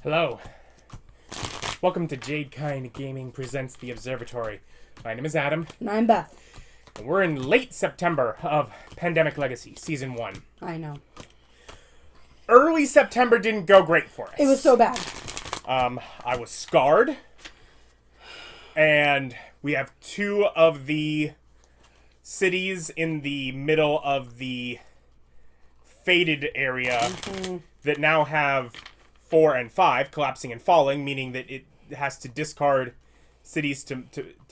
Hello. Welcome to Jade Kind Gaming presents The Observatory. My name is Adam. And I'm Beth. And we're in late September of Pandemic Legacy, Season 1. I know. Early September didn't go great for us. It was so bad. I was scarred. And we have two of the cities in the middle of the faded area that now have 4 and 5 collapsing and falling, meaning that it has to discard cities to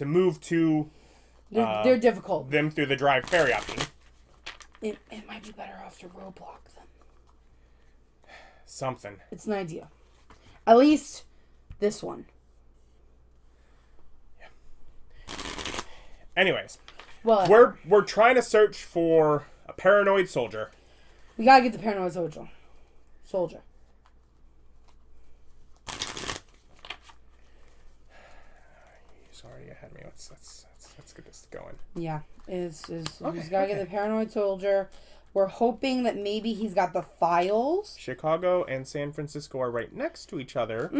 move to They're difficult. them through the drive ferry option. It might be better off to roadblock them. Something. It's an idea. At least this one. Yeah. Anyways, Well, we're trying to search for a paranoid soldier. we gotta get the paranoid soldier. He's already ahead of me. Let's get this going. Yeah, is we just Okay. gotta get the paranoid soldier. We're hoping that maybe he's got the files. Chicago and San Francisco are right next to each other,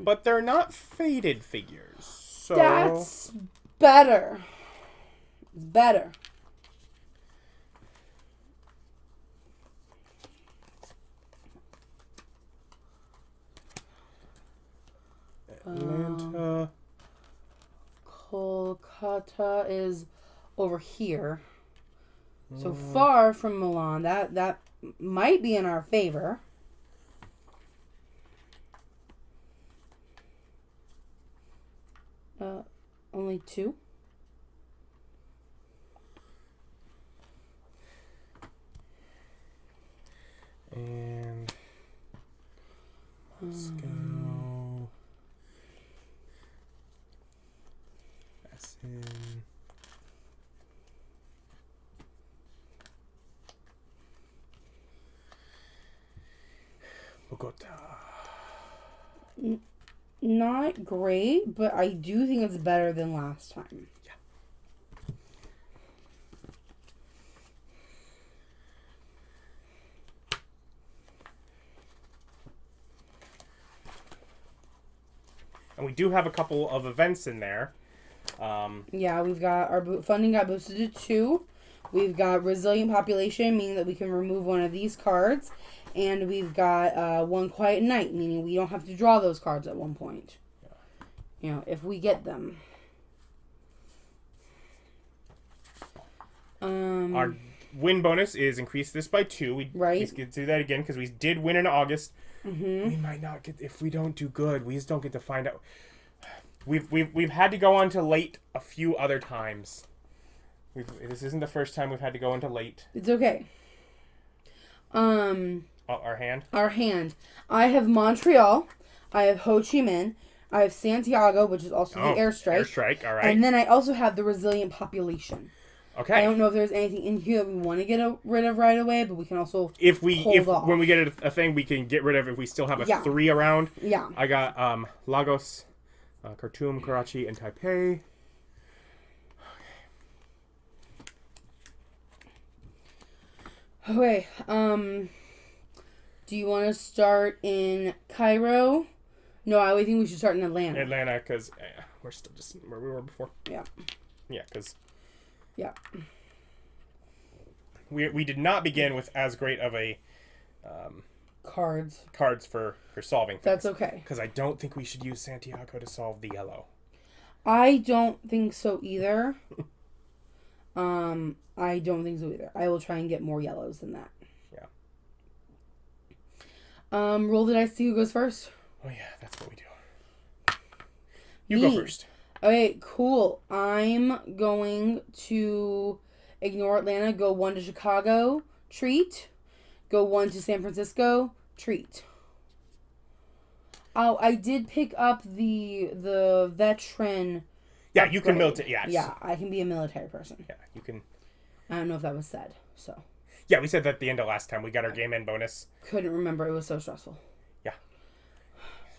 but they're not faded figures. So That's better. It's better. Atlanta. Kolkata is over here. So far from Milan. That might be in our favor. Only 2. And Moscow. That's in. Bogota. Not great, but I do think it's better than last time. Yeah. And we do have a couple of events in there. Yeah, we've got our funding got boosted to 2. We've got resilient population, meaning that we can remove one of these cards. And we've got one quiet night, meaning we don't have to draw those cards at one point. Yeah. You know, if we get them. Our win bonus is increase this by 2. We could do that again because we did win in August. We might not get, if we don't do good, we just don't get to find out. We've had to go on to late a few other times. This isn't the first time we've had to go into late. It's okay. Our hand? Our hand. I have Montreal. I have Ho Chi Minh. I have Santiago, which is also the airstrike. Airstrike, all right. And then I also have the resilient population. Okay. I don't know if there's anything in here that we want to get rid of right away, but we can also hold off. When we get a thing, we can get rid of it if we still have a 3 around. Yeah. I got Lagos, Khartoum, Karachi, and Taipei. Okay. Do you want to start in Cairo? No, I think we should start in Atlanta. Atlanta, because we're still just where we were before. Yeah. Yeah, because... Yeah. We did not begin with as great of a... cards for solving things. That's okay. Because I don't think we should use Santiago to solve the yellow. I don't think so either. I don't think so either. I will try and get more yellows than that. Yeah. Roll the dice, see who goes first. Oh yeah, that's what we do. You go first. Okay, cool. I'm going to ignore Atlanta, go 1 to Chicago, treat. Go 1 to San Francisco, treat. Oh, I did pick up the veteran. Yeah, you can military. Yeah. Yeah, I can be a military person. Yeah, you can. I don't know if that was said, so. Yeah, we said that at the end of last time. We got our game end bonus. Couldn't remember. It was so stressful. Yeah.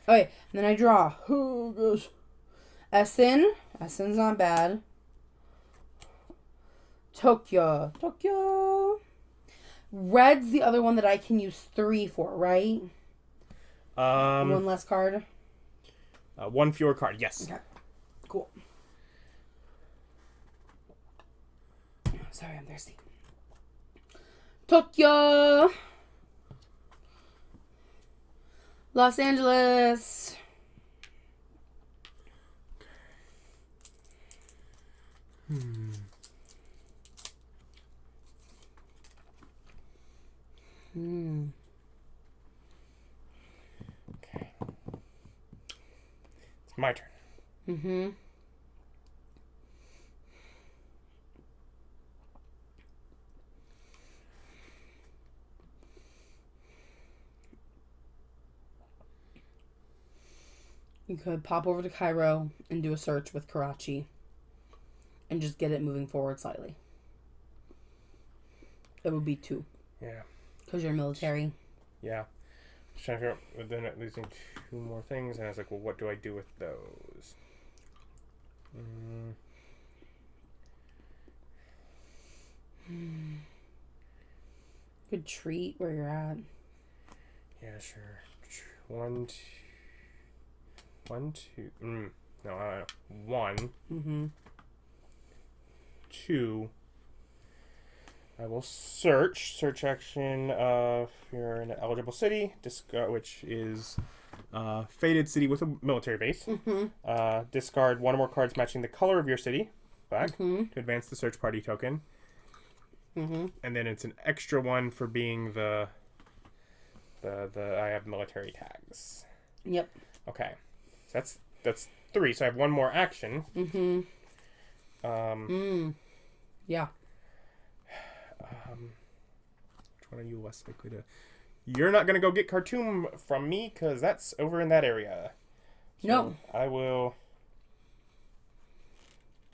Okay, and then I draw. Oh, gosh. Essen. Essen's not bad. Tokyo. Red's the other one that I can use 3 for, right? One less card. One fewer card. Yes. Okay. Cool. Sorry, I'm thirsty. Tokyo. Los Angeles. Okay. It's my turn. Mm-hmm. You could pop over to Cairo and do a search with Karachi and just get it moving forward slightly. It would be 2. Yeah. Because you're military. Yeah. Just trying to figure out, then losing 2 more things, and I was like, well, what do I do with those? Good treat where you're at. Yeah, sure. 1, 2. 1, 2. No, 1. Mm-hmm. 2. I will search. Search action. If you're in an eligible city, which is faded city with a military base. Mm-hmm. Discard 1 or more cards matching the color of your city back Mm-hmm. to advance the search party token. Mm-hmm. And then it's an extra 1 for being the I have military tags. Yep. Okay, so that's 3. So I have 1 more action. Mm-hmm. Yeah. Which one are you less likely to? You're not gonna go get Khartoum from me because that's over in that area. So No. I will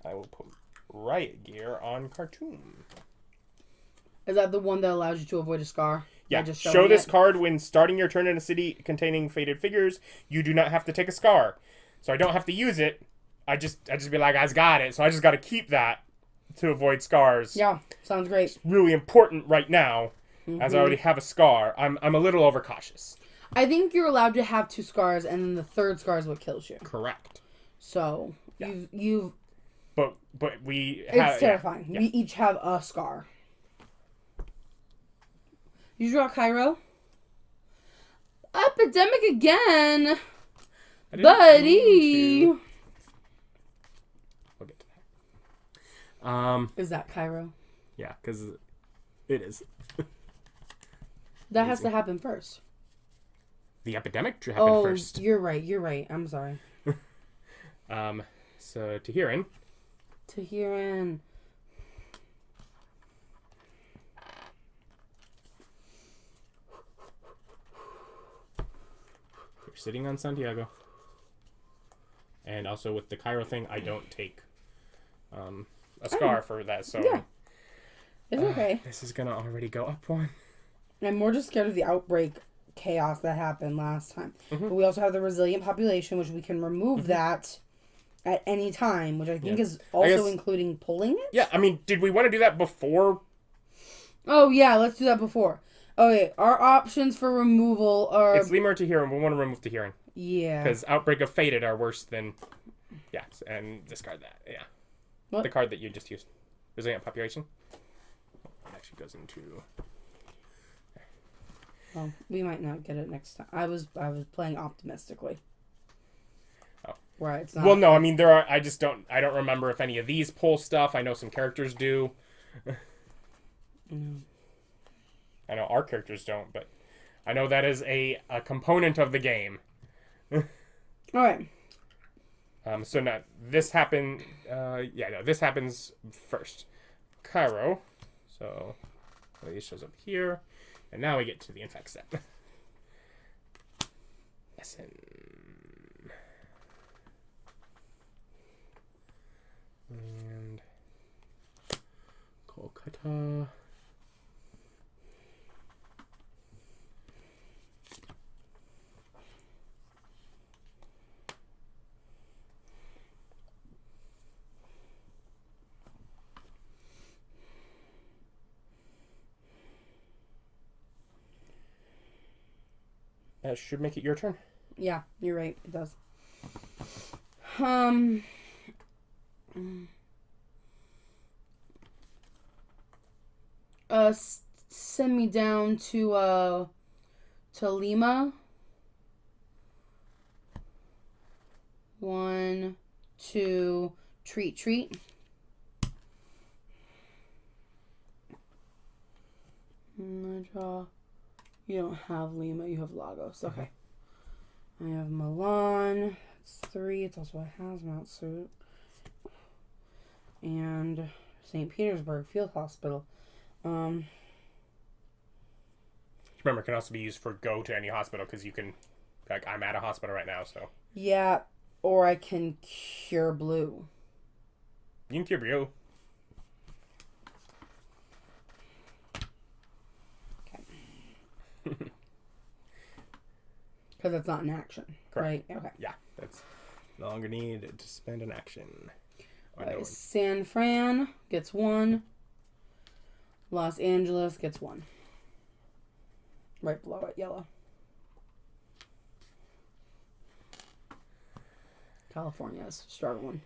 put riot gear on Khartoum. Is that the one that allows you to avoid a scar? Yeah. Just Show this it? card when starting your turn in a city containing faded figures. You do not have to take a scar, so I don't have to use it. I just be like, I got it, so I just got to keep that to avoid scars. Yeah, sounds great. It's really important right now, as I already have a scar. I'm a little overcautious. I think you're allowed to have 2 scars, and then the 3rd scar is what kills you. Correct. So Yeah. you've. But we. It's terrifying. Yeah. We each have a scar. You draw Cairo. Epidemic again, buddy. We'll get to that. Is that Cairo? Yeah, because it is. That has to happen first. The epidemic happened first. You're right. You're right. I'm sorry. So Tehran. Tehran. You're sitting on Santiago. And also with the Cairo thing, I don't take a scar for that. So yeah, it's okay. This is gonna already go up 1. I'm more just scared of the outbreak chaos that happened last time. Mm-hmm. But we also have the resilient population, which we can remove that at any time, which I think is also including pulling it. Yeah, I mean, did we want to do that before? Oh yeah, let's do that before. Okay, our options for removal are... It's Lemur to Tehran. We want to remove Tehran. Yeah. Because Outbreak of Faded are worse than... Yeah, and discard that. Yeah. What? The card that you just used. Resilient Population. It actually goes into... Well, we might not get it next time. I was playing optimistically. Oh. Where it's not... Well, no, I mean, there are... I don't remember if any of these pull stuff. I know some characters do. No. I know our characters don't, but I know that is a component of the game. All right. So now this happened. This happens first. Cairo. So it shows up here, and now we get to the infect step. Essen. And Kolkata. That should make it your turn. Yeah, you're right. It does. Send me down to Lima. 1, 2, treat. Draw. You don't have Lima, you have Lagos. Okay. I have Milan. It's 3. It's also a hazmat suit. And St. Petersburg Field Hospital. Remember, it can also be used for go to any hospital because you can. Like, I'm at a hospital right now, so. Yeah, or I can cure blue. You can cure blue. Okay. Because it's not an action. Correct. Right? Okay. Yeah, that's no longer need to spend an action. Right. San Fran gets 1. Los Angeles gets 1. Right below it, yellow. California is struggling.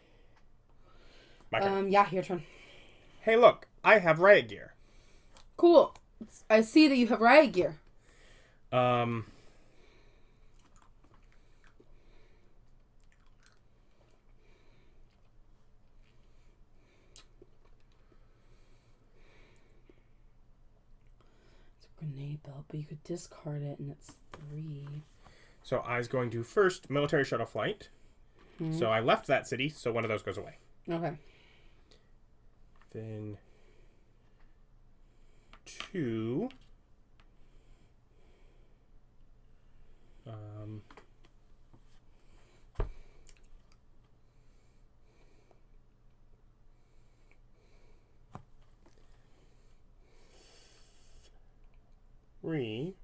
My turn. Yeah, your turn. Hey, look, I have riot gear. Cool. I see that you have riot gear. Grenade belt, but you could discard it and it's 3. So I was going to first military shuttle flight. Mm-hmm. So I left that city, so one of those goes away. Okay. Then 2. 3.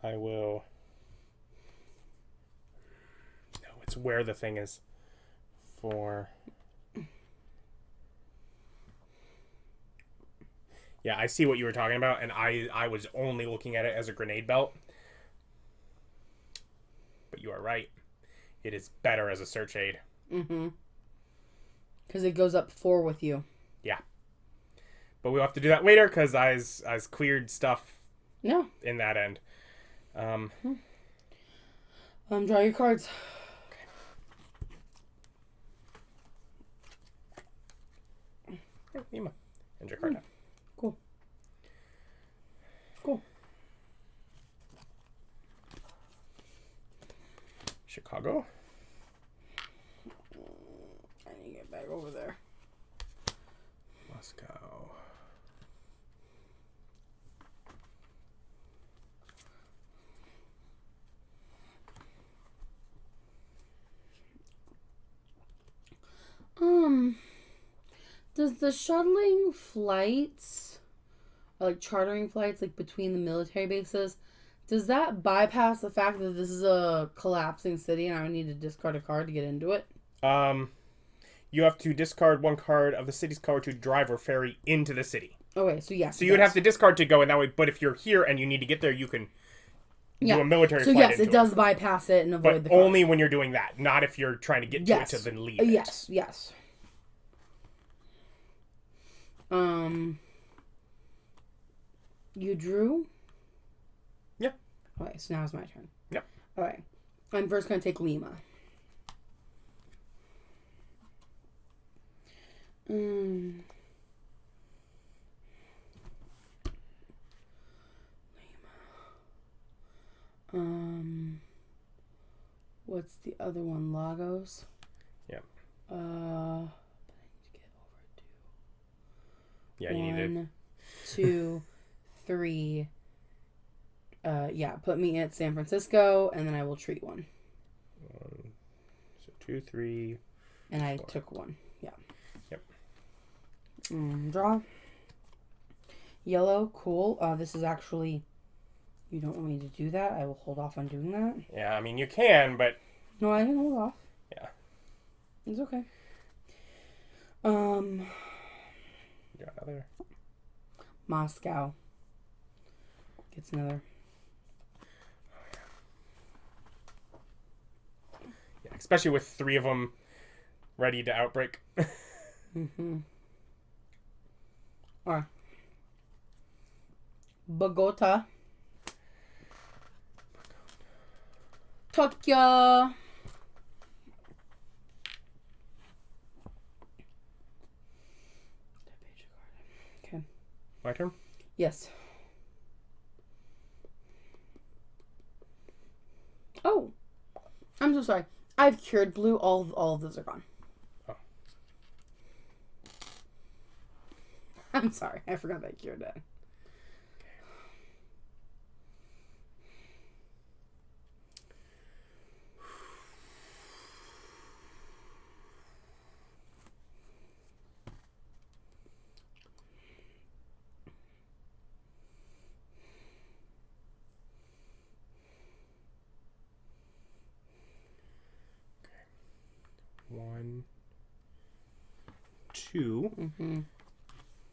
I will. No, it's where the thing is. 4. Yeah, I see what you were talking about, and I was only looking at it as a grenade belt. But you are right. It is better as a search aid. Mm-hmm. Because it goes up 4 with you. Yeah. But we'll have to do that later because I cleared stuff in that end. Draw your cards. Okay. Nima. And your card now. Cool. Cool. Chicago. I need to get back over there. Moscow. Does the shuttling flights, like chartering flights, like between the military bases, does that bypass the fact that this is a collapsing city and I would need to discard a card to get into it? You have to discard 1 card of the city's color to drive or ferry into the city. Okay, so yes. So you would have to discard to go in that way, but if you're here and you need to get there, you can do a military flight. So yes, it does bypass it and avoid the card. But only when you're doing that, not if you're trying to get to it to then leave it. Yes. You drew? Yeah. Okay, so now it's my turn. Yep. Okay. I'm first going to take Lima. What's the other one? Lagos? Yep. But I need to get over 2. Yeah, you need 1, 2, 3. Put me at San Francisco, and then I will treat 1. So 2, 3. And I took 1. Yeah. Yep. Draw. Yellow. Cool. This is actually. You don't want me to do that? I will hold off on doing that. Yeah, I mean you can, but. No, I can hold off. Yeah. It's okay. Got another. Moscow gets another. Yeah, especially with 3 of them ready to outbreak. Mm-hmm. Or Bogota. Tokyo. Okay. My turn? Yes. Oh, I'm so sorry. I've cured blue. All of those are gone. Oh. I'm sorry. I forgot that I cured it. One, two. Mm-hmm.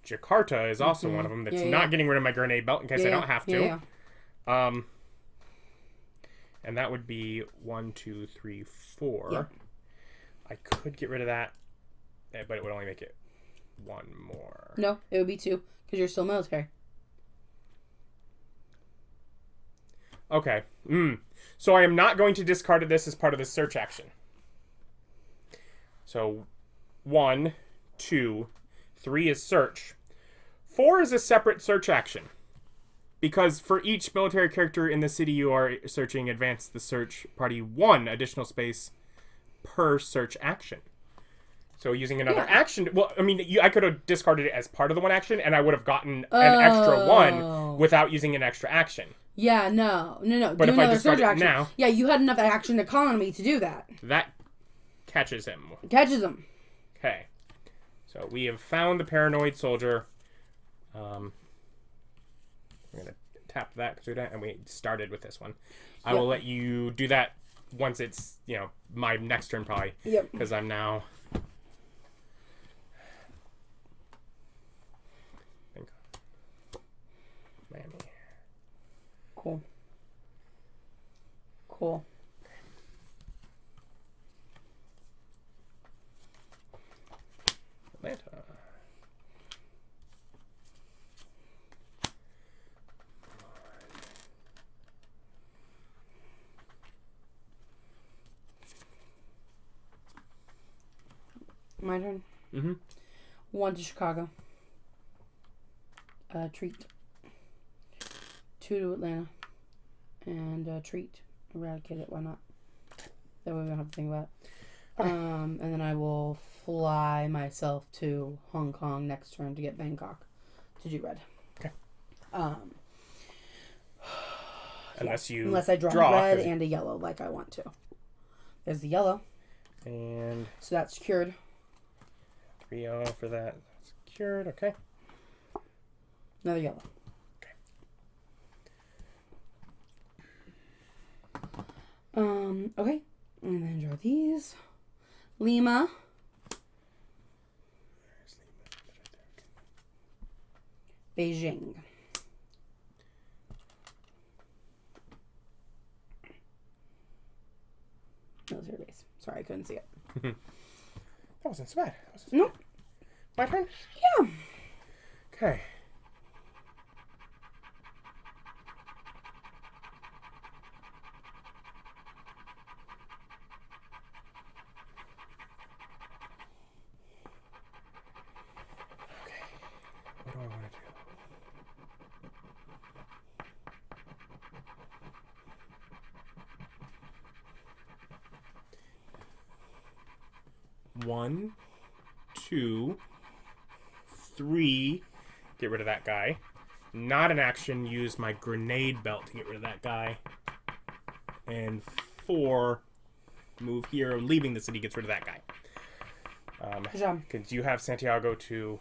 Jakarta is also one of them that's not getting rid of my grenade belt in case I don't have to. And that would be 1, 2, 3, 4. Yeah. I could get rid of that, but it would only make it 1 more. No, it would be 2 because you're still military. Okay. So I am not going to discard this as part of the search action. So 1, 2, 3 is search. 4 is a separate search action. Because for each military character in the city you are searching, advance the search party 1 additional space per search action. So using another action... Well, I mean, I could have discarded it as part of the 1 action, and I would have gotten an extra 1 without using an extra action. Yeah, no. But if I discard it now... Yeah, you had enough action economy to do that. That catches him. Catches him. Okay. So we have found the paranoid soldier. We're going to tap that, and we started with this one. I will let you do that once it's, my next turn probably. Yep. Because I'm now... Miami. Cool. Atlanta. My turn? Mm-hmm. 1 to Chicago. Treat. 2 to Atlanta. And treat. Eradicate it. Why not? That way we don't have to think about it. Okay. And then I will fly myself to Hong Kong next turn to get Bangkok to do red. Okay. Unless I draw red and a yellow like I want to. There's the yellow. And so that's cured. 3 yellow for that. That's cured. Okay. Another yellow. Okay. And then draw these. Lima. Beijing. Military base. Sorry, I couldn't see it. That wasn't so bad. Nope. My turn? Yeah. Okay. What do I want to do? One, 2, 3. Get rid of that guy. Not an action. Use my grenade belt to get rid of that guy. And 4. Move here. Leaving the city gets rid of that guy. Because you have Santiago to...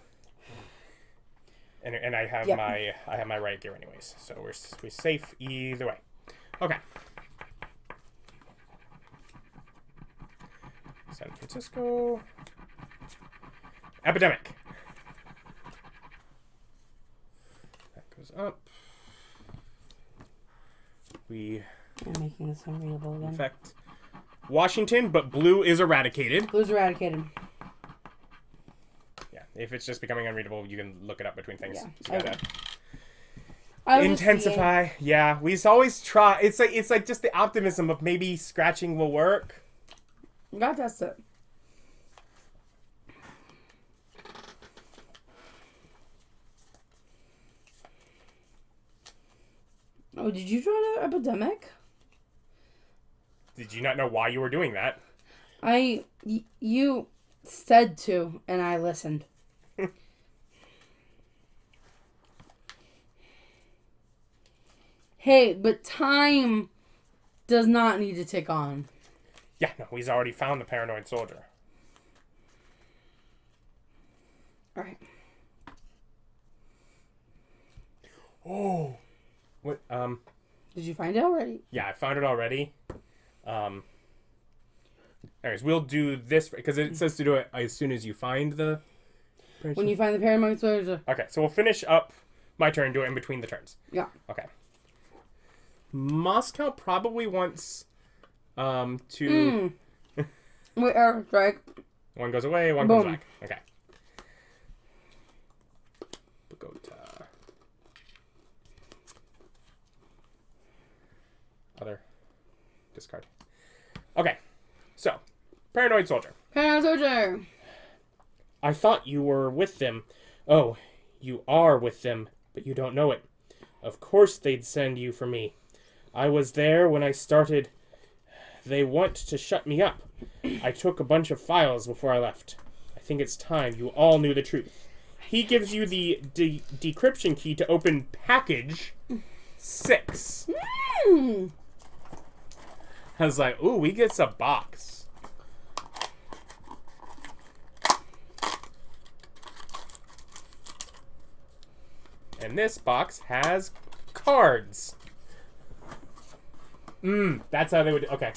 And I have my riot gear anyways, so we're safe either way. Okay. San Francisco. goes up. I'm making this unreadable again. Affect Washington, but blue is eradicated. Blue's eradicated. Yeah, if it's just becoming unreadable, you can look it up between things. Yeah. So you gotta intensify. Yeah, we always try. It's like just the optimism of maybe scratching will work. You gotta test it. Oh, did you draw an epidemic? Did you not know why you were doing that? You said to, and I listened. Hey, but time does not need to tick on. Yeah, no, he's already found the paranoid soldier. Alright. Oh. What, Did you find it already? Yeah, I found it already. Anyways, we'll do this, because it says to do it as soon as you find the... When you find the paranoid soldier. Okay, so we'll finish up my turn, do it in between the turns. Yeah. Okay. Moscow probably wants, to... Wait, airstrike. One goes away, one comes back. Okay. Bogota. Other. Discard. Okay. So, paranoid soldier. Paranoid soldier. I thought you were with them. Oh, you are with them, but you don't know it. Of course they'd send you for me. I was there when I started. They want to shut me up. I took a bunch of files before I left. I think it's time you all knew the truth. He gives you the decryption key to open package 6. I was like, ooh, he gets a box. And this box has cards. That's how they would... Okay.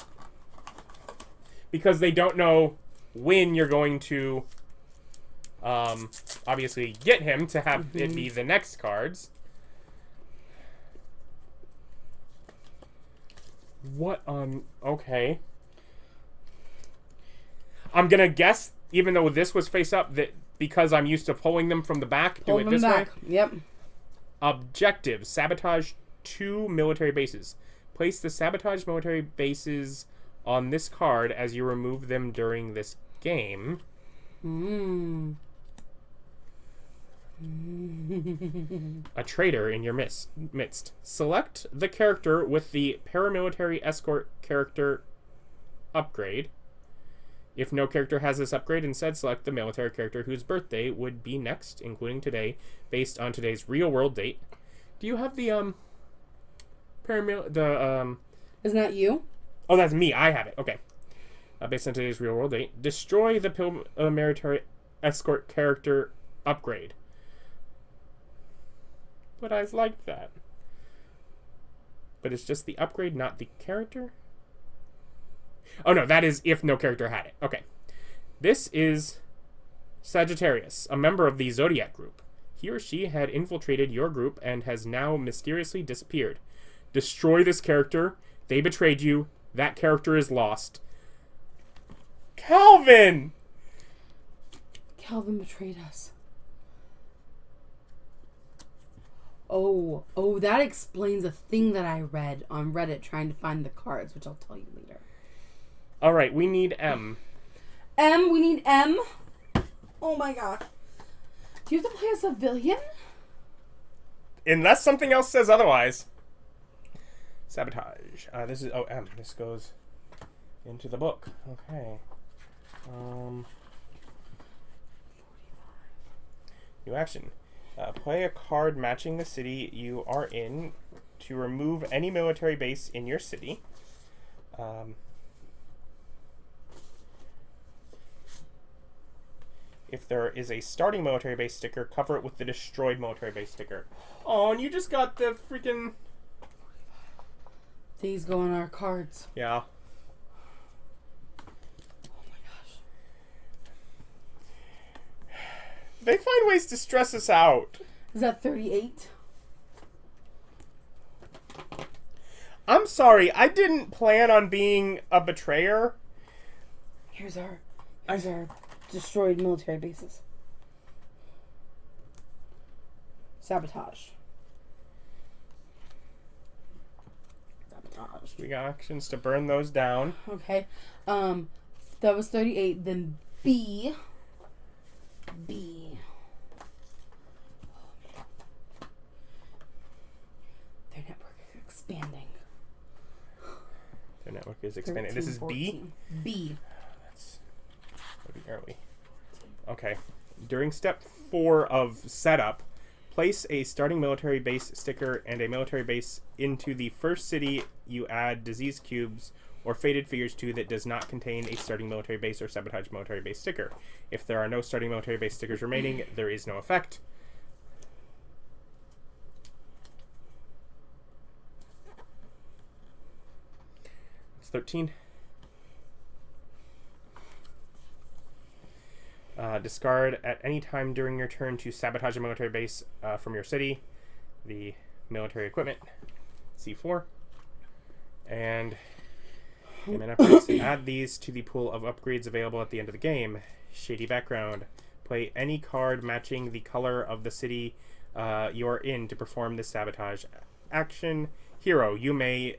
Because they don't know when you're going to, obviously get him to have it be the next cards. What on... Okay. I'm gonna guess, even though this was face up, that because I'm used to pulling them from the back, do it this way. Yep. Objective. Sabotage 2 military bases. Place the sabotaged military bases on this card as you remove them during this game. A traitor in your midst. Select the character with the paramilitary escort character upgrade. If no character has this upgrade, instead select the military character whose birthday would be next, including today, based on today's real world date. Do you have the Isn't that you? Oh, that's me. I have it. Okay. Based on today's real world date. Destroy the paramilitary escort character upgrade. But I like that. But it's just the upgrade, not the character? Oh, no. That is if no character had it. Okay. This is Sagittarius, a member of the Zodiac group. He or she had infiltrated your group and has now mysteriously disappeared. Destroy this character. They betrayed you. That character is lost. Calvin! Calvin betrayed us. Oh, that explains a thing that I read on Reddit trying to find the cards, which I'll tell you later. Alright, we need M. We need M? Oh my god. Do you have to play a civilian? Unless something else says otherwise. Sabotage. This is... Oh, M. This goes into the book. Okay. New action. Play a card matching the city you are in to remove any military base in your city. If there is a starting military base sticker, cover it with the destroyed military base sticker. Oh, and you just got the freaking... These go on our cards. Yeah. Oh my gosh. They find ways to stress us out. Is that 38? I'm sorry. I didn't plan on being a betrayer. Here's our destroyed military bases. Sabotage. We got actions to burn those down. Okay. That was 38. Then B. Their network is expanding. Their network is expanding. 13, this is 14. B. That's pretty early. Okay. During step 4 of setup, place a starting military base sticker and a military base into the first city you add disease cubes or faded figures to that does not contain a starting military base or sabotage military base sticker. If there are no starting military base stickers remaining, there is no effect. It's 13. Discard at any time during your turn to sabotage a military base from your city. The military equipment, C4. And add these to the pool of upgrades available at the end of the game. Shady background. Play any card matching the color of the city you are in to perform this sabotage action. Hero. You may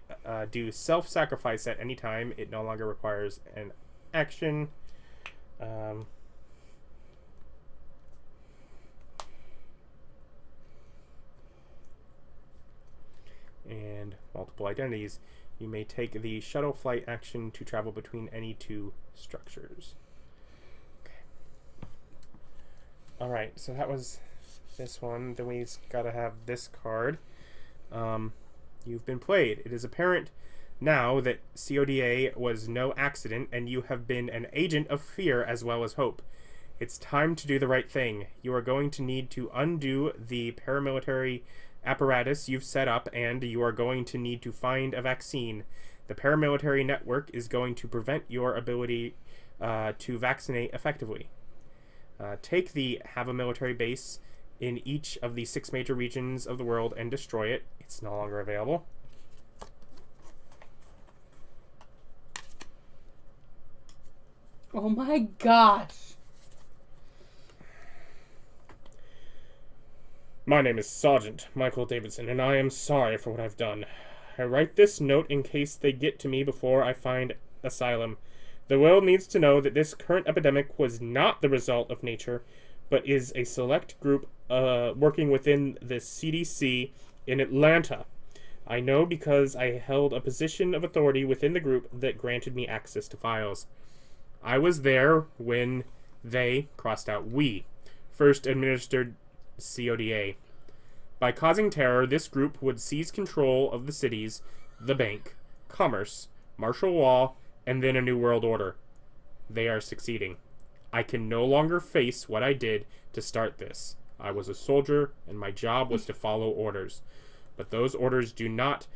do self-sacrifice at any time. It no longer requires an action. And multiple identities. You may take the shuttle flight action to travel between any two structures. Okay. Alright, so that was this one. Then we gotta have this card. You've been played. It is apparent now that CODA was no accident, and you have been an agent of fear as well as hope. It's time to do the right thing. You are going to need to undo the paramilitary apparatus you've set up, and you are going to need to find a vaccine. The paramilitary network is going to prevent your ability to vaccinate effectively. Have a military base in each of the 6 major regions of the world and destroy it. It's no longer available. Oh my gosh. My name is Sergeant Michael Davidson, and I am sorry for what I've done. I write this note in case they get to me before I find asylum. The world needs to know that this current epidemic was not the result of nature, but is a select group working within the CDC in Atlanta. I know because I held a position of authority within the group that granted me access to files. I was there when they, crossed out we, first administered CODA. By causing terror, this group would seize control of the cities, the bank, commerce, martial law, and then a new world order. They are succeeding. I can no longer face what I did to start this. I was a soldier, and my job was to follow orders. But those orders do not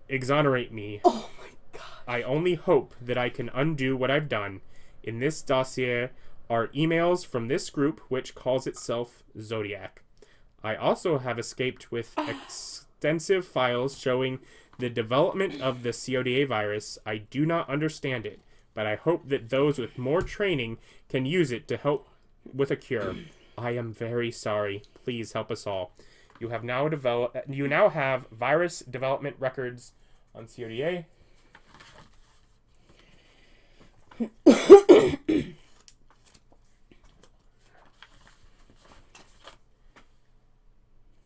exonerate me. Oh my God. I only hope that I can undo what I've done. In this dossier are emails from this group, which calls itself Zodiac. I also have escaped with extensive files showing the development of the CODA virus. I do not understand it, but I hope that those with more training can use it to help with a cure. I am very sorry. Please help us all. You now have virus development records on CODA.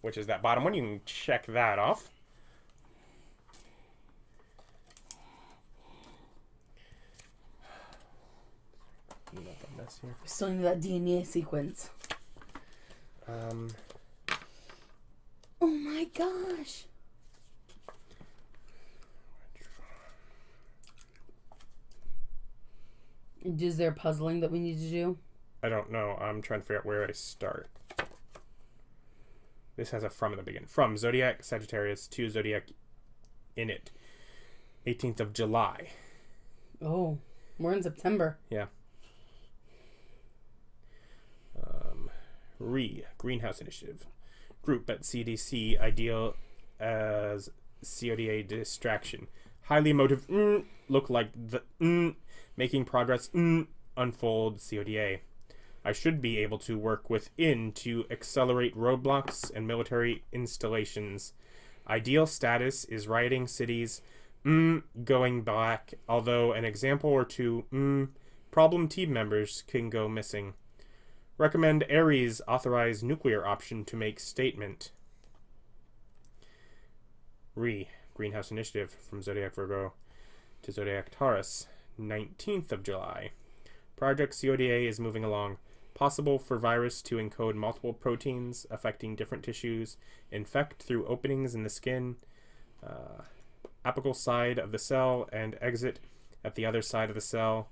Which is that bottom one. You can check that off. We still need that DNA sequence. Oh my gosh. Is there puzzling that we need to do? I don't know. I'm trying to figure out where I start. This has a from in the beginning. From Zodiac Sagittarius to Zodiac in it. 18th of July. Oh, we're in September. Yeah. Greenhouse Initiative. Group at CDC ideal as CODA distraction. Highly emotive look like the making progress unfold CODA. I should be able to work within to accelerate roadblocks and military installations. Ideal status is rioting cities going black, although an example or two problem team members can go missing. Recommend Aries authorize nuclear option to make statement. Greenhouse Initiative from Zodiac Virgo to Zodiac Taurus, 19th of July. Project CODA is moving along. Possible for virus to encode multiple proteins affecting different tissues, infect through openings in the skin, apical side of the cell, and exit at the other side of the cell.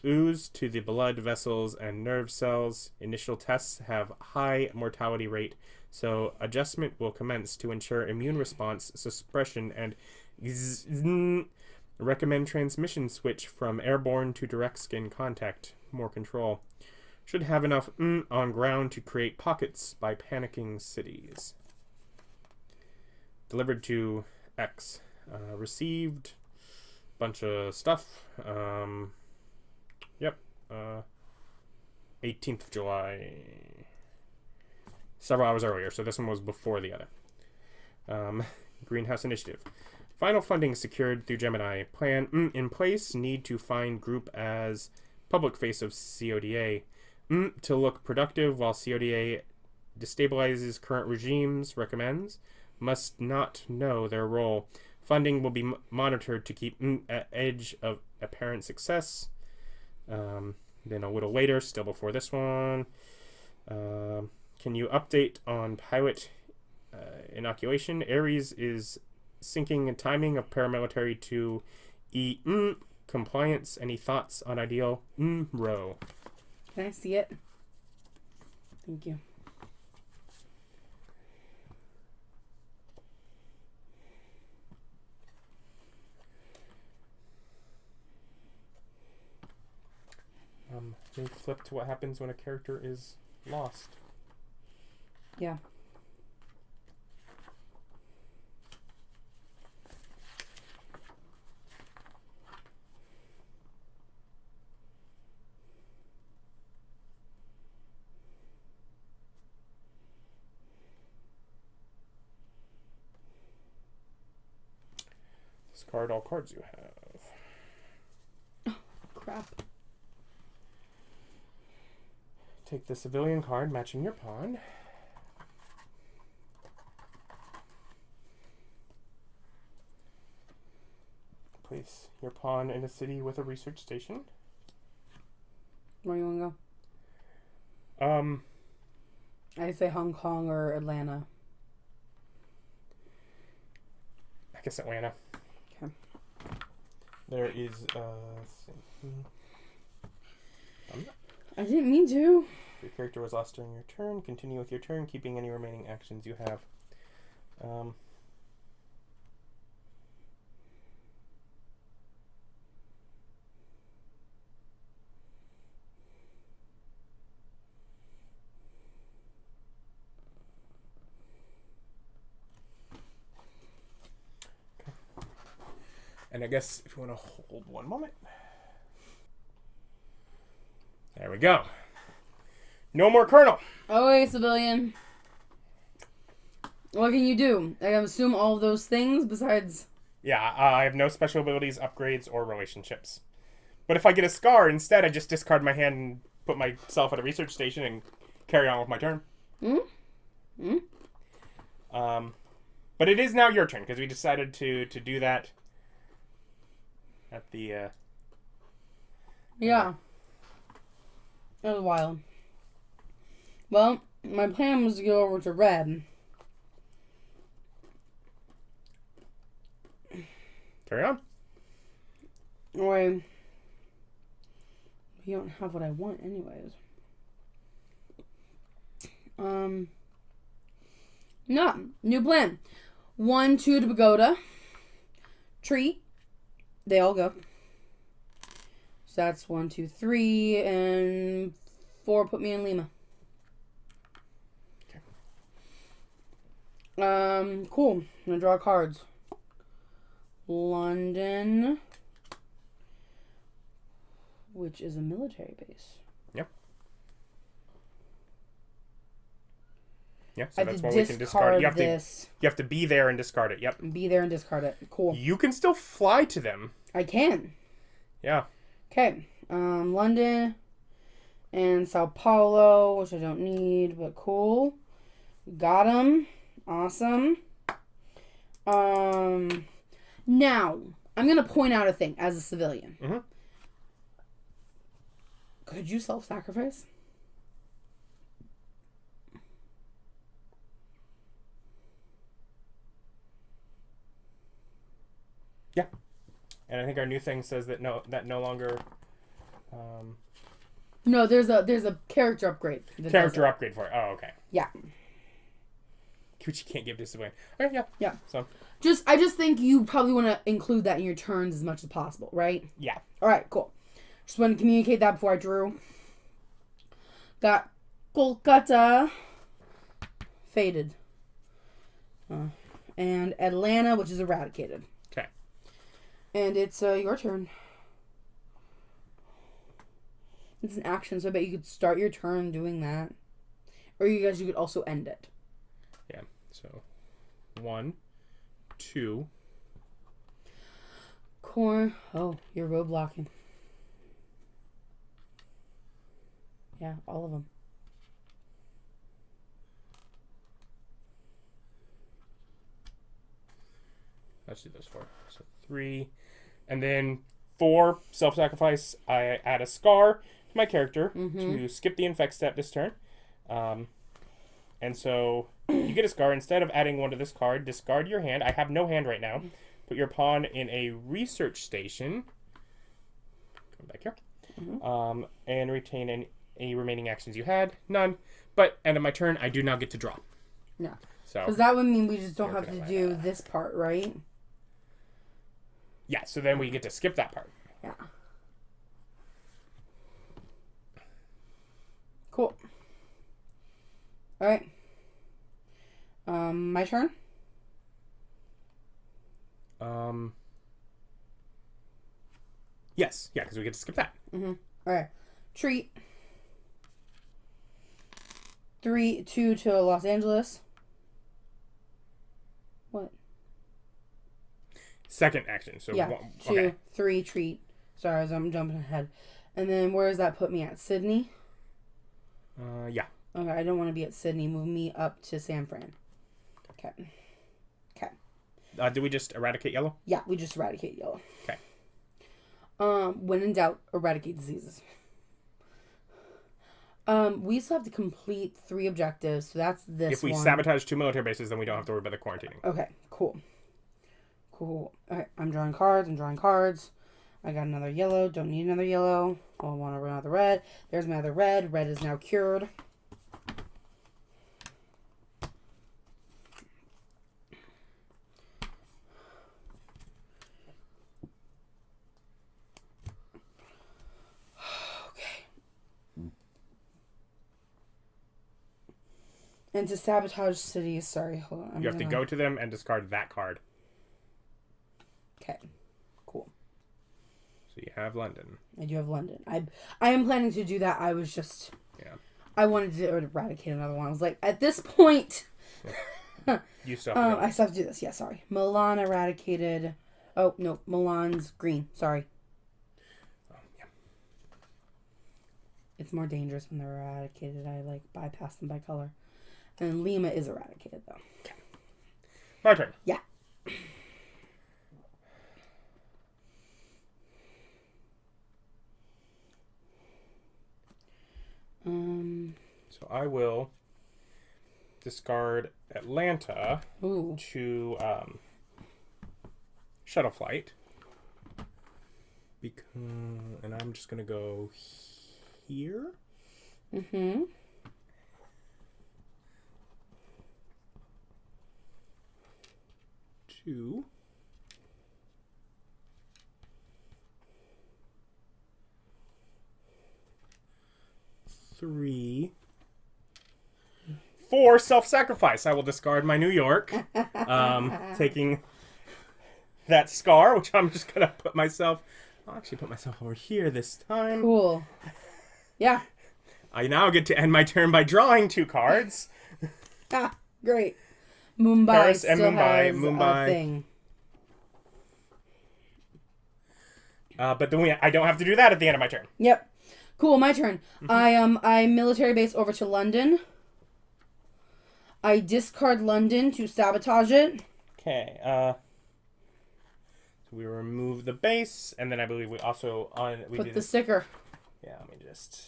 Ooze to the blood vessels and nerve cells. Initial tests have high mortality rate, so adjustment will commence to ensure immune response suppression and recommend transmission switch from airborne to direct skin contact. More control. Should have enough on ground to create pockets by panicking cities. Delivered to X. Received bunch of stuff. 18th of July. Several hours earlier, so this one was before the other. Greenhouse Initiative. Final funding secured through Gemini. Plan in place. Need to find group as public face of CODA. To look productive while CODA destabilizes current regimes. Recommends. Must not know their role. Funding will be monitored to keep at edge of apparent success. Then a little later, still before this one. Can you update on pilot inoculation? Aries is syncing timing of paramilitary to compliance. Any thoughts on ideal row? Can I see it? Thank you. Maybe flip to what happens when a character is lost. Yeah. Discard all cards you have. Oh, crap. Take the civilian card matching your pawn. Place your pawn in a city with a research station. Where you want to go? I say Hong Kong or Atlanta. I guess Atlanta. Okay. There is I didn't mean to. Your character was lost during your turn. Continue with your turn, keeping any remaining actions you have. Okay. And I guess if you want to hold one moment. There we go. No more Colonel. Oh, wait, civilian. What can you do? I assume all of those things besides... Yeah, I have no special abilities, upgrades, or relationships. But if I get a scar, instead I just discard my hand and put myself at a research station and carry on with my turn. But it is now your turn, because we decided to do that at the... Yeah. That was wild. Well, my plan was to go over to red. Carry on. Wait. You don't have what I want anyways. No. New plan. 1, 2 to Pagoda. Tree. They all go. So that's 1, 2, 3, and 4 put me in Lima. Cool. I'm gonna draw cards. London, which is a military base. Yep. Yeah, so that's why we can discard it. You have to be there and discard it. Yep. Be there and discard it. Cool. You can still fly to them. I can. Yeah. Okay. London and Sao Paulo, which I don't need, but cool. Got them. Awesome. Now, I'm going to point out a thing as a civilian. Mm-hmm. Could you self-sacrifice? Yeah. And I think our new thing says that no longer... No, there's a character upgrade. Character upgrade for it. Oh, okay. Yeah. Which you can't give to civilian. Okay, yeah. Yeah. So I just think you probably want to include that in your turns as much as possible, right? Yeah. All right, cool. Just want to communicate that before I drew. Got Kolkata faded. And Atlanta, which is eradicated. Okay. And it's your turn. It's an action, so I bet you could start your turn doing that. Or you could also end it. Yeah. So 1, 2. Core. Oh, you're road blocking. Yeah, all of them. Let's do those 4. So 3. And then 4, self-sacrifice. I add a scar to my character to skip the infect step this turn. And so you get a scar. Instead of adding 1 to this card, discard your hand. I have no hand right now. Put your pawn in a research station. Come back here. And retain any remaining actions you had. None. But end of my turn, I do now get to draw. Yeah. So because that would mean we just don't have to do this part, right? Yeah, so then we get to skip that part. Yeah. Cool. All right. My turn? Yes. Yeah, because we get to skip that. All right. Treat. 3, 2 to Los Angeles. What? Second action. So yeah. 1, 2, okay. 3, treat. Sorry, I'm jumping ahead. And then where does that put me at? Sydney? Yeah. Okay, I don't want to be at Sydney. Move me up to San Fran. Okay. Did we just eradicate yellow? Yeah, we just eradicate yellow. Okay. When in doubt, eradicate diseases. We still have to complete 3 objectives, so that's this one. If we sabotage 2 military bases, then we don't have to worry about the quarantining. Okay, cool. Alright, I'm drawing cards. I got another yellow. Don't need another yellow. Oh, I want to run another red. There's my other red. Red is now cured. And to sabotage cities, sorry, hold on. You have to go to them and discard that card. Okay, cool. So you have London. I do have London. I am planning to do that. I was just... Yeah. I wanted to eradicate another one. I was like, at this point... Yeah. You still have I still have to do this. Yeah, sorry. Milan eradicated. Oh, no. Milan's green. Sorry. Oh, yeah. It's more dangerous when they're eradicated. I, bypass them by color. And Lima is eradicated, though. Okay. My turn. Yeah. So I will discard Atlanta to shuttle flight. And I'm just going to go here. 2. 3. for self-sacrifice, I will discard my New York, taking that scar, which I'm just gonna put myself. I'll actually put myself over here this time. Cool. Yeah. I now get to end my turn by drawing 2 cards. Ah, great. Mumbai Paris still and Mumbai. has a thing. But then I don't have to do that at the end of my turn. Yep. Cool, my turn. I military base over to London. I discard London to sabotage it. Okay. So we remove the base, and then I believe we also put the sticker. Yeah, let me just.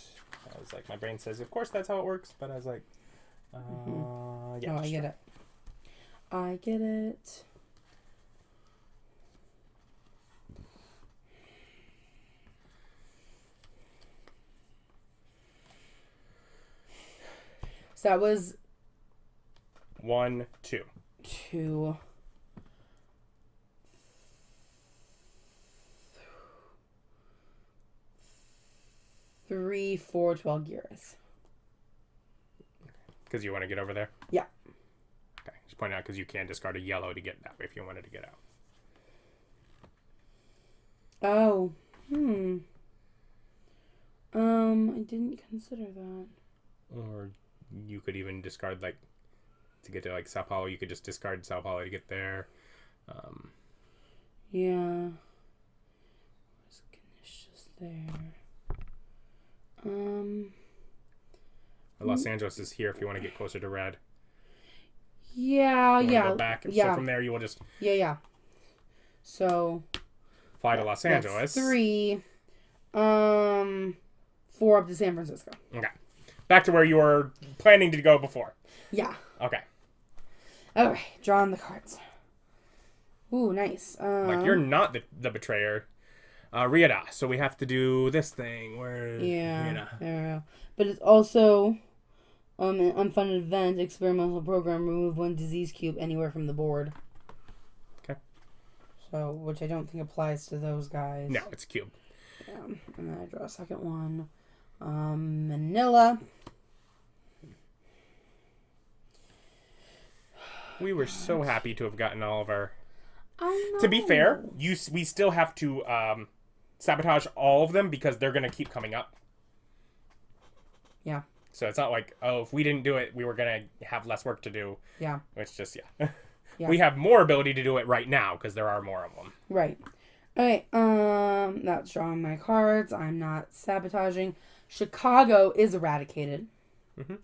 I was like, my brain says, of course that's how it works, but I was like, yeah. Oh, I get it. I get it. So that was 1, 2. 2. 3, 4, 12 gears. Because you want to get over there? Yeah. Okay. Just point out because you can discard a yellow to get that way if you wanted to get out. Oh. I didn't consider that. Or you could even discard, like, to get to, like, Sao Paulo, you could just discard Sao Paulo to get there. Yeah. Where's Ganesha's there? Los Angeles is here if you want to get closer to red. Yeah, Go back. So from there you will just... Yeah. So... fly to Los Angeles. 3. 4 up to San Francisco. Okay. Back to where you were planning to go before. Yeah. Okay. Okay, drawing the cards. Ooh, nice. Like, you're not the betrayer. Rieta. So we have to do this thing where... Yeah. There we go. But it's also an unfunded event, experimental program, remove 1 disease cube anywhere from the board. Okay. So, which I don't think applies to those guys. No, it's a cube. Yeah. And then I draw a second one. Manila. We were so happy to have gotten all of our... I know. To be fair, we still have to sabotage all of them because they're going to keep coming up. Yeah. So it's not like, oh, if we didn't do it, we were going to have less work to do. Yeah. It's just, yeah. Yeah. We have more ability to do it right now because there are more of them. Right. Okay, that's drawing my cards. I'm not sabotaging. Chicago is eradicated. Mm-hmm.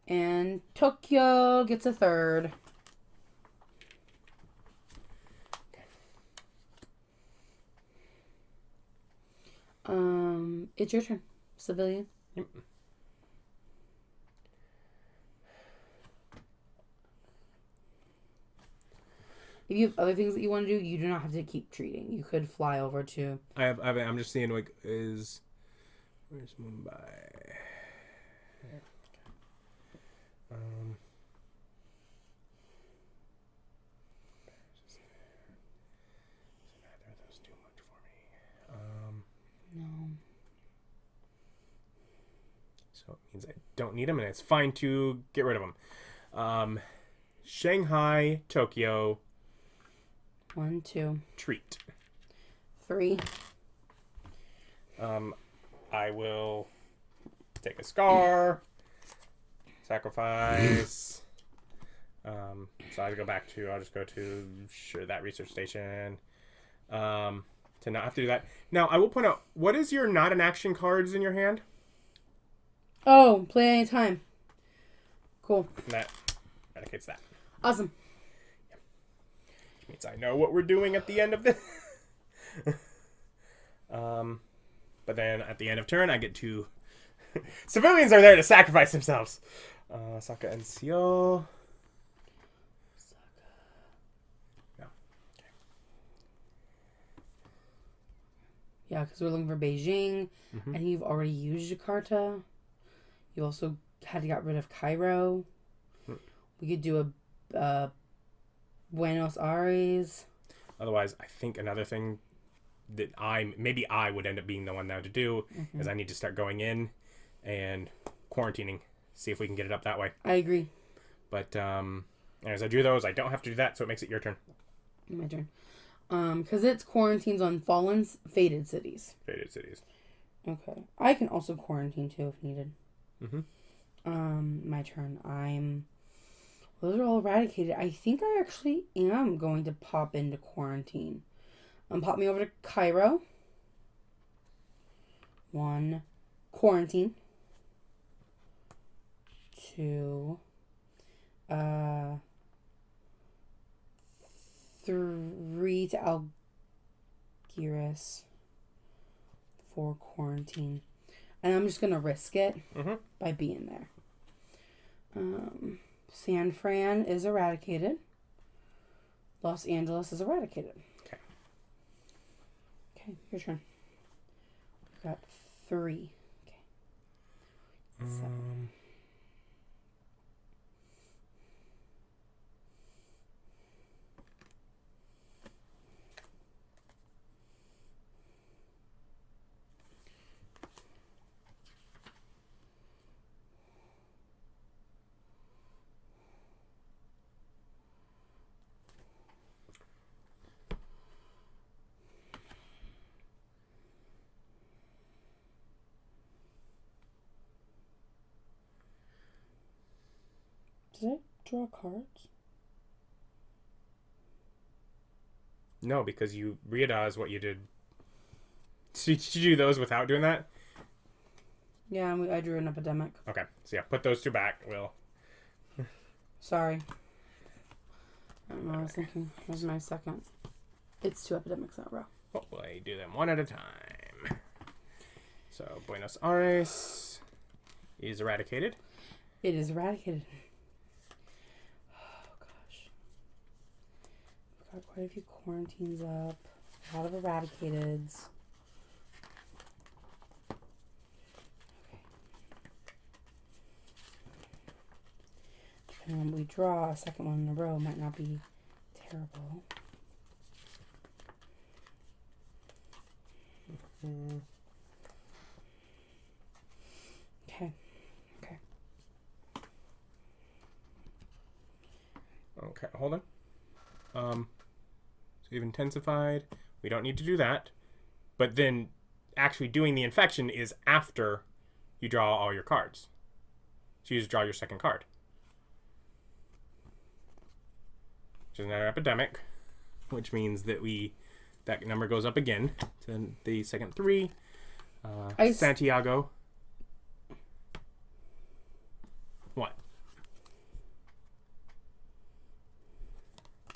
And Tokyo gets a 3rd. It's your turn. Civilian. Yep. If you have other things that you want to do, you do not have to keep treating. You could fly over to... I'm just seeing, like, where's Mumbai? Neither of those do much for me. No. So it means I don't need them, and it's fine to get rid of them. Shanghai, Tokyo... 1, 2. Treat. 3. I will take a scar. Sacrifice. So I'll just go to that research station. To not have to do that. Now, I will point out, what is your not an action cards in your hand? Oh, play anytime. Cool. That indicates that. Awesome. Which means I know what we're doing at the end of this. But then at the end of turn, I get to... Civilians are there to sacrifice themselves. Saka and Seo. No. Okay. Yeah, because we're looking for Beijing, and you've already used Jakarta. You also had to get rid of Cairo. We could do a Buenos Aires. Otherwise, I think another thing that I would end up being the one now to do is I need to start going in and quarantining See if we can get it up that way. I agree. But as I drew those, I don't have to do that, so it makes it your turn. My turn. Because it's quarantines on fallen, faded cities. Faded cities. Okay. I can also quarantine too if needed. Mm-hmm. My turn. Those are all eradicated. I think I actually am going to pop into quarantine. Pop me over to Cairo. 1. Quarantine. 2. 3 to Algiers. 4. Quarantine. And I'm just going to risk it by being there. San Fran is eradicated. Los Angeles is eradicated. Okay, your turn. We've got 3. Okay. 7. Did I draw cards? No, because you realized what you did. Did you do those without doing that? Yeah, I drew an epidemic. Okay, so yeah, put those 2 back. Will. Sorry. I don't know, I was thinking. Here's my second. It's 2 epidemics in a row. Hopefully, do them one at a time. So, Buenos Aires is eradicated. It is eradicated. Got quite a few quarantines up. A lot of eradicateds. Okay. Depending on what we draw, a second one in a row might not be terrible. Okay. Okay, hold on. So you've intensified. We don't need to do that. But then actually doing the infection is after you draw all your cards. So you just draw your second card. Which is another epidemic. Which means that that number goes up again to the second 3. Santiago. What?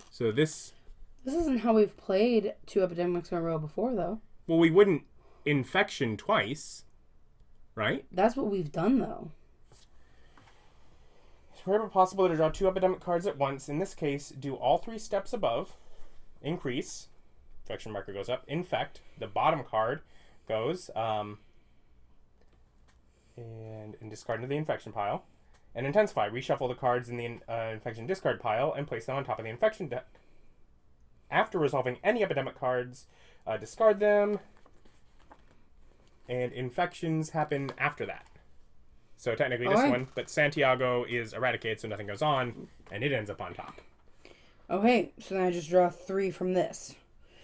So this isn't how we've played 2 epidemics in a row before, though. Well, we wouldn't infection twice, right? That's what we've done, though. It's wherever possible to draw 2 epidemic cards at once. In this case, do all 3 steps above. Increase. Infection marker goes up. Infect. The bottom card goes. And discard into the infection pile. And intensify. Reshuffle the cards in the infection discard pile and place them on top of the infection deck. After resolving any epidemic cards, discard them. And infections happen after that. So technically this one, but Santiago is eradicated, so nothing goes on, and it ends up on top. Okay, so then I just draw 3 from this.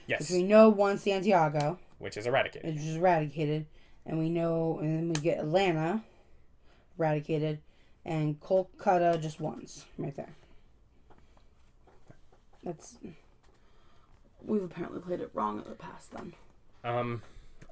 Yes. Because we know 1 Santiago. Which is eradicated. Which is eradicated. And we know, and then we get Atlanta eradicated. And Kolkata just once, right there. We've apparently played it wrong in the past then.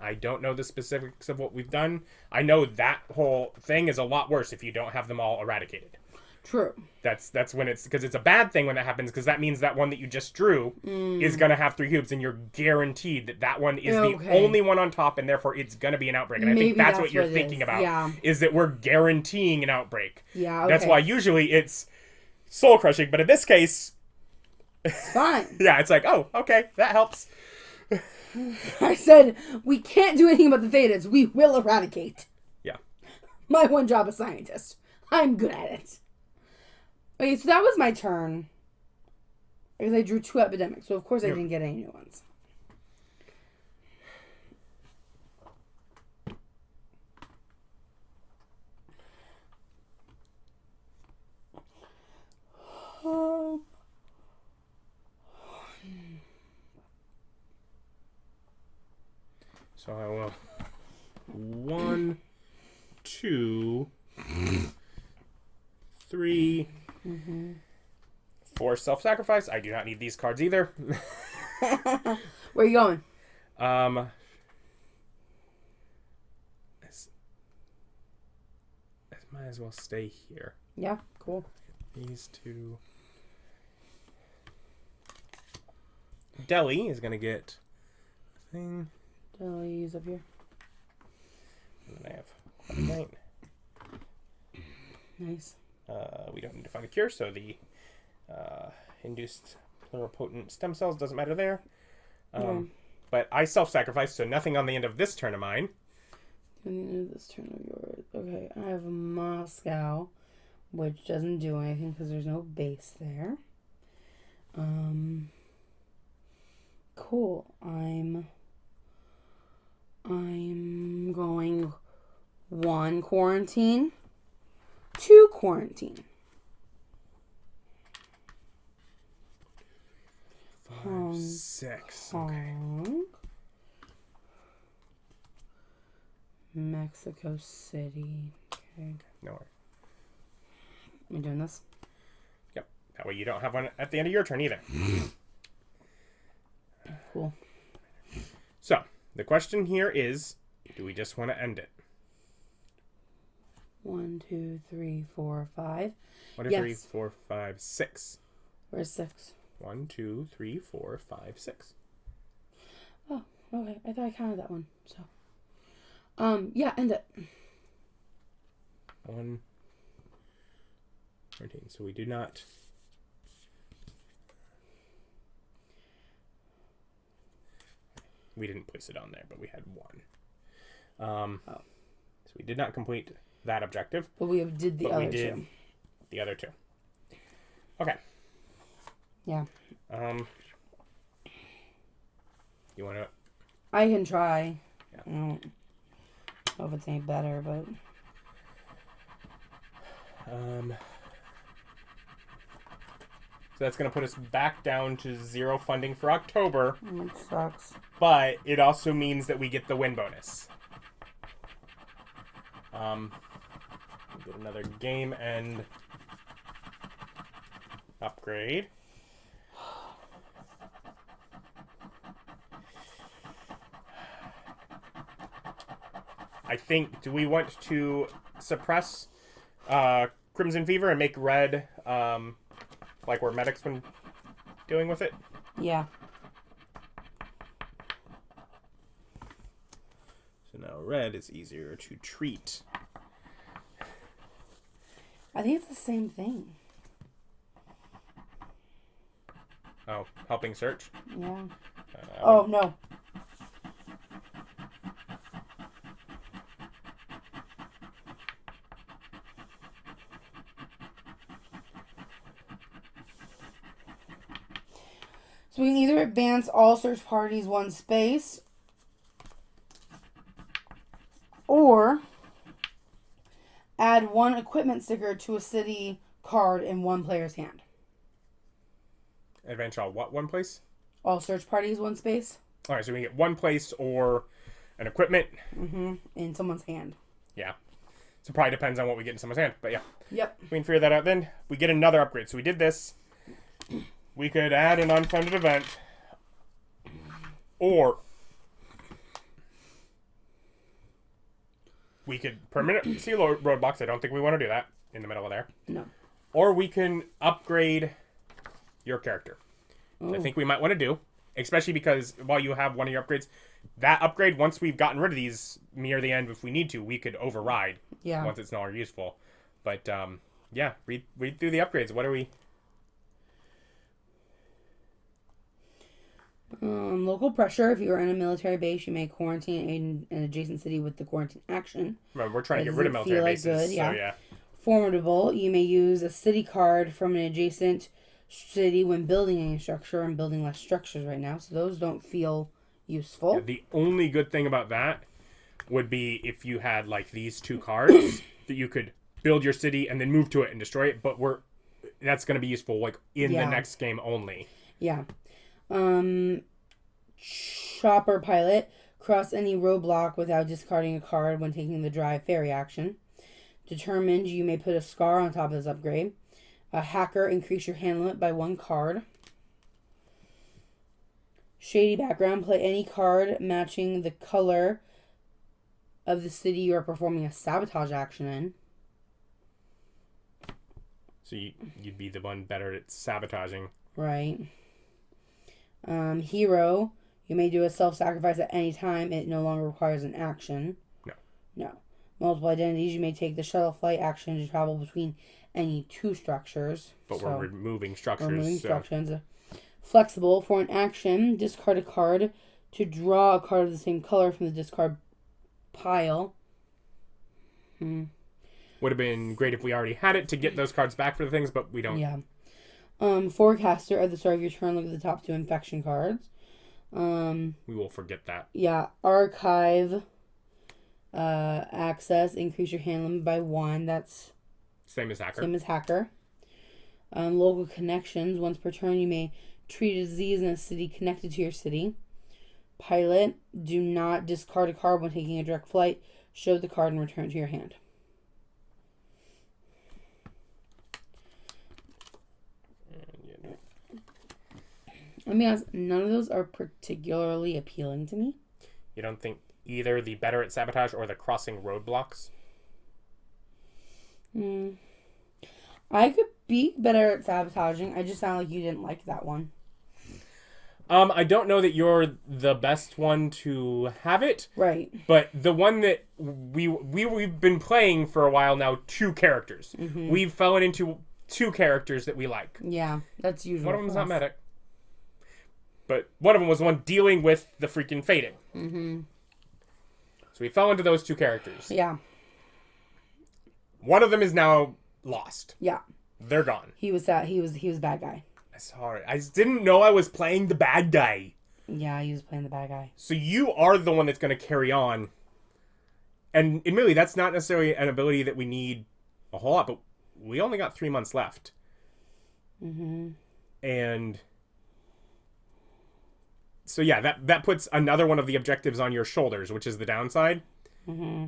I don't know the specifics of what we've done. I know that whole thing is a lot worse if you don't have them all eradicated. True. That's when it's, because it's a bad thing when that happens, because that means that one that you just drew is going to have 3 cubes, and you're guaranteed that one is the only one on top, and therefore it's going to be an outbreak. And I think that's what you're thinking about, is that we're guaranteeing an outbreak. Yeah, That's why usually it's soul crushing, but in this case... Fine. Yeah, it's like, oh, okay, that helps. I said, we can't do anything about the Vedas. We will eradicate. Yeah. My one job as scientist. I'm good at it. Okay, so that was my turn. Because I drew 2 epidemics, so of course I didn't get any new ones. So I will 1, 2, 3, 4 self-sacrifice. I do not need these cards either. Where are you going? This might as well stay here. Yeah, cool. These two. Deli is gonna get a thing. Deli's up here. And then I have Quite a Night. Nice. We don't need to find a cure, so the induced pluripotent stem cells doesn't matter there. But I self-sacrifice, so nothing on the end of this turn of mine. On the end of this turn of yours. Okay, I have Moscow, which doesn't do anything because there's no base there. Cool. I'm going 1 quarantine, 2 quarantine. 5, 6. Okay. Mexico City. Okay. No worries. Am I doing this? Yep. That way you don't have one at the end of your turn either. Cool. So, the question here is, do we just want to end it? 1, 2, 3, 4, 5. 1, 2, yes. 3, 4, 5, 6. Where's 6? 1, 2, 3, 4, 5, 6. Oh, okay. I thought I counted that one. So, yeah, end it. 1, 13. So we do not. We didn't place it on there, but we had 1. So we did not complete that objective. But we did the other two. The other 2. Okay. Yeah. You want to? I can try. Yeah. I don't know if it's any better, but. So that's going to put us back down to 0 funding for October. Which sucks. But it also means that we get the win bonus. Get another game end upgrade. I think, do we want to suppress Crimson Fever and make red like where Medic's been doing with it? Yeah. So now red is easier to treat. I think it's the same thing. Oh, helping search? Yeah. Oh, no. So we can either advance all search parties 1 space, or add 1 equipment sticker to a city card in 1 player's hand. Advance all what 1 place? All search parties 1 space. All right, so we get 1 place or an equipment. In someone's hand. Yeah. So it probably depends on what we get in someone's hand, but yeah. Yep. We can figure that out then. We get another upgrade. So we did this. We could add an unfunded event. Or we could permanently see roadblocks. I don't think we want to do that in the middle of there. No. Or we can upgrade your character. I think we might want to do, especially because while you have one of your upgrades, that upgrade, once we've gotten rid of these near the end, if we need to, we could override once it's no longer useful. But, yeah, read through the upgrades. What are we... Local pressure. If you are in a military base, you may quarantine an adjacent city with the quarantine action. Remember, we're trying to get rid of military bases. Good, So, yeah. Formidable. You may use a city card from an adjacent city when building any structure. I'm building less structures right now, so those don't feel useful. Yeah, the only good thing about that would be if you had, like, these 2 cards that you could build your city and then move to it and destroy it, but that's going to be useful, like, in the next game only. Yeah. Chopper pilot. Cross any roadblock without discarding a card when taking the drive fairy action. Determined, you may put a scar on top of this upgrade. A hacker, increase your hand limit by 1 card. Shady background, play any card matching the color of the city you are performing a sabotage action in. So you'd be the one better at sabotaging. Right. Hero, you may do a self-sacrifice at any time. It no longer requires an action. No. Multiple identities, you may take the shuttle flight action to travel between any 2 structures. But we're removing structures. Structures. Flexible, for an action, discard a card to draw a card of the same color from the discard pile. Would have been great if we already had it to get those cards back for the things, but we don't. Yeah. Forecaster, at the start of your turn, look at the top 2 infection cards. We will forget that. Yeah. Archive access, increase your hand limit by 1. That's same as hacker. Local connections, once per turn, you may treat a disease in a city connected to your city. Pilot, do not discard a card when taking a direct flight. Show the card and return it to your hand. Let me ask, none of those are particularly appealing to me. You don't think either the better at sabotage or the crossing roadblocks? I could be better at sabotaging. I just sound like you didn't like that one. I don't know that you're the best one to have it. Right. But the one that we've been playing for a while now, 2 characters. Mm-hmm. We've fallen into 2 characters that we like. Yeah, that's usually one of them's not medic. But one of them was the one dealing with the freaking fading. Mm-hmm. So we fell into those 2 characters. Yeah. One of them is now lost. Yeah. They're gone. He was that. He was a bad guy. Sorry, I just didn't know I was playing the bad guy. Yeah, he was playing the bad guy. So you are the one that's going to carry on. And admittedly, that's not necessarily an ability that we need a whole lot, but we only got 3 months left. Mm-hmm. And so yeah, that puts another one of the objectives on your shoulders, which is the downside. Mm-hmm.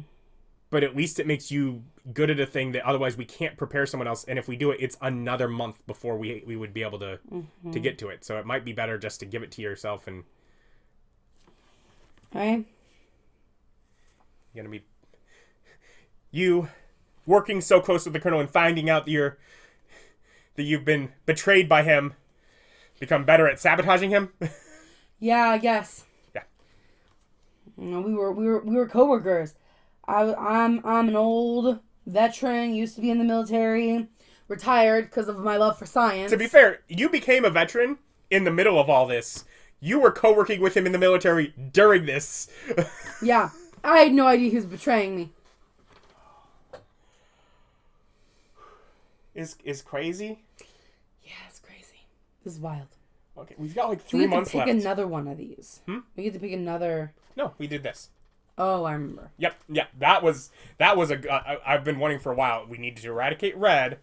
But at least it makes you good at a thing that otherwise we can't prepare someone else. And if we do it, it's another month before we would be able to get to it. So it might be better just to give it to yourself and... Alright. You're going to be... You working so close with the Colonel and finding out that you've been betrayed by him, become better at sabotaging him? Yeah, I guess. Yeah. You know, we were coworkers. I'm an old veteran, used to be in the military, retired because of my love for science. To be fair, you became a veteran in the middle of all this. You were co-working with him in the military during this. Yeah, I had no idea he was betraying me. Is crazy? Yeah, it's crazy. This is wild. Okay, we've got like 3 months left. We get to pick another one of these. We get to pick another... No, we did this. Oh, I remember. Yep. That was I've been wanting for a while. We needed to eradicate red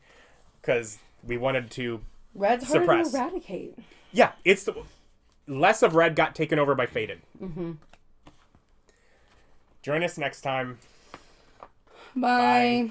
because we wanted to Red's hard to eradicate. Yeah, it's less of red got taken over by faded. Mm-hmm. Join us next time. Bye.